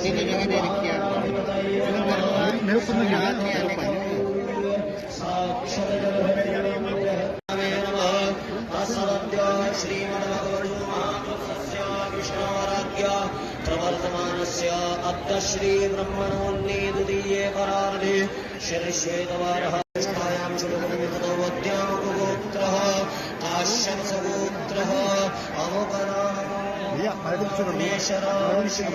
ये जो जगह दे रखी है मेरे ऊपर में हाथ नहीं आने का। प्रवर्तमानस्य अद्य श्री ब्रह्मणोन्ने द्वितीये परार्धे श्री श्वेतवारः ष्ठायां शुभोद्यामगोत्रः आश्यंसगोत्रः अवकरामेशराशिः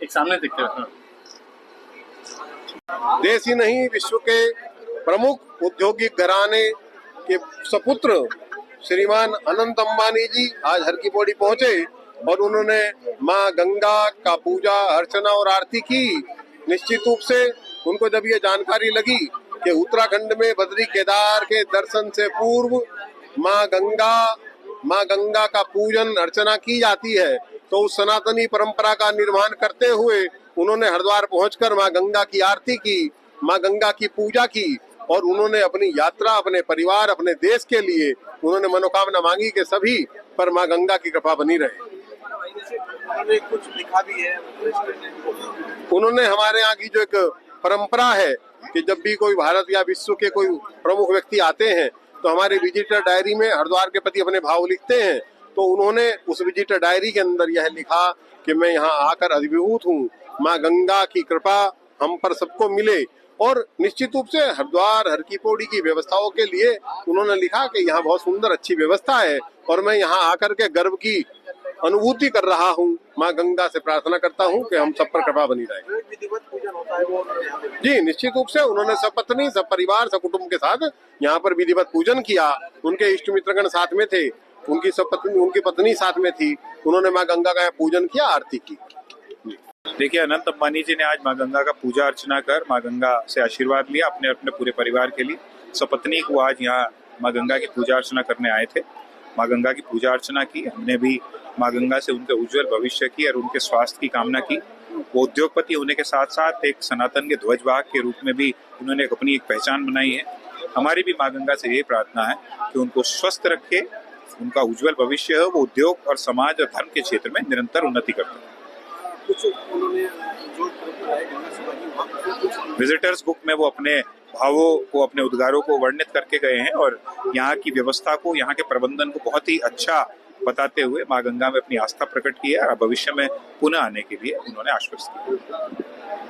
एक सामने दिखते हैं। देश ही नहीं विश्व के प्रमुख औद्योगिक घराने के सपुत्र श्रीमान अनंत अंबानी जी आज हर की पौड़ी पहुंचे और उन्होंने मां गंगा का पूजा अर्चना और आरती की। निश्चित रूप से उनको जब ये जानकारी लगी कि उत्तराखंड में बद्री केदार के दर्शन से पूर्व मां गंगा का पूजन अर्चना की जाती है, तो उस सनातनी परंपरा का निर्वहन करते हुए उन्होंने हरिद्वार पहुंचकर मां गंगा की आरती की, मां गंगा की पूजा की और उन्होंने अपनी यात्रा, अपने परिवार, अपने देश के लिए उन्होंने मनोकामना मांगी कि सभी पर मां गंगा की कृपा बनी रहे। उन्होंने कुछ लिखा भी है। उन्होंने हमारे यहाँ की जो एक परंपरा है कि जब भी कोई भारत या विश्व के कोई प्रमुख व्यक्ति आते हैं तो हमारे विजिटर डायरी में हरिद्वार के प्रति अपने भाव लिखते हैं, तो उन्होंने उस विजिटर डायरी के अंदर यह लिखा कि मैं यहाँ आकर अभिभूत हूँ, माँ गंगा की कृपा हम पर सबको मिले। और निश्चित रूप से हरिद्वार हर की पौड़ी की व्यवस्थाओं के लिए उन्होंने लिखा कि यहाँ बहुत सुंदर अच्छी व्यवस्था है और मैं यहाँ आकर के गर्व की अनुभूति कर रहा हूँ। माँ गंगा से प्रार्थना करता हूँ कि हम सब पर कृपा बनी रहे। जी निश्चित रूप से उन्होंने सब पत्नी, सब परिवार, सब कुटुंब के साथ यहाँ पर विधिवत पूजन किया। उनके इष्ट मित्रगण साथ में थे, उनकी पत्नी साथ में थी। उन्होंने माँ गंगा का पूजन किया, आरती की। देखिए, अनंत अंबानी जी ने आज माँ गंगा का पूजा अर्चना कर माँ गंगा से आशीर्वाद लिया अपने अपने पूरे परिवार के लिए। सपत्नी को आज यहाँ माँ गंगा की पूजा अर्चना करने आए थे। माँ गंगा की पूजा अर्चना की, हमने भी माँ गंगा से उनके उज्जवल भविष्य की और उनके स्वास्थ्य की कामना की। वो उद्योगपति होने के साथ साथ एक सनातन के ध्वजवाहक के रूप में भी उन्होंने अपनी एक पहचान बनाई है। हमारी भी माँ गंगा से ये प्रार्थना है कि उनको स्वस्थ रखे, उनका उज्जवल भविष्य है, वो उद्योग और समाज और धर्म के क्षेत्र में निरंतर उन्नति करते हैं। कुछ उन्होंने जो गंगा समाधि वहाँ पर कुछ विजिटर्स बुक में वो अपने भावों को, अपने उद्गारों को वर्णित करके गए हैं और यहाँ की व्यवस्था को, यहाँ के प्रबंधन को बहुत ही अच्छा बताते हुए माँ गंगा में अपनी आस्था प्रकट की है और भविष्य में पुनः आने के लिए उन्होंने आश्वस्त किया।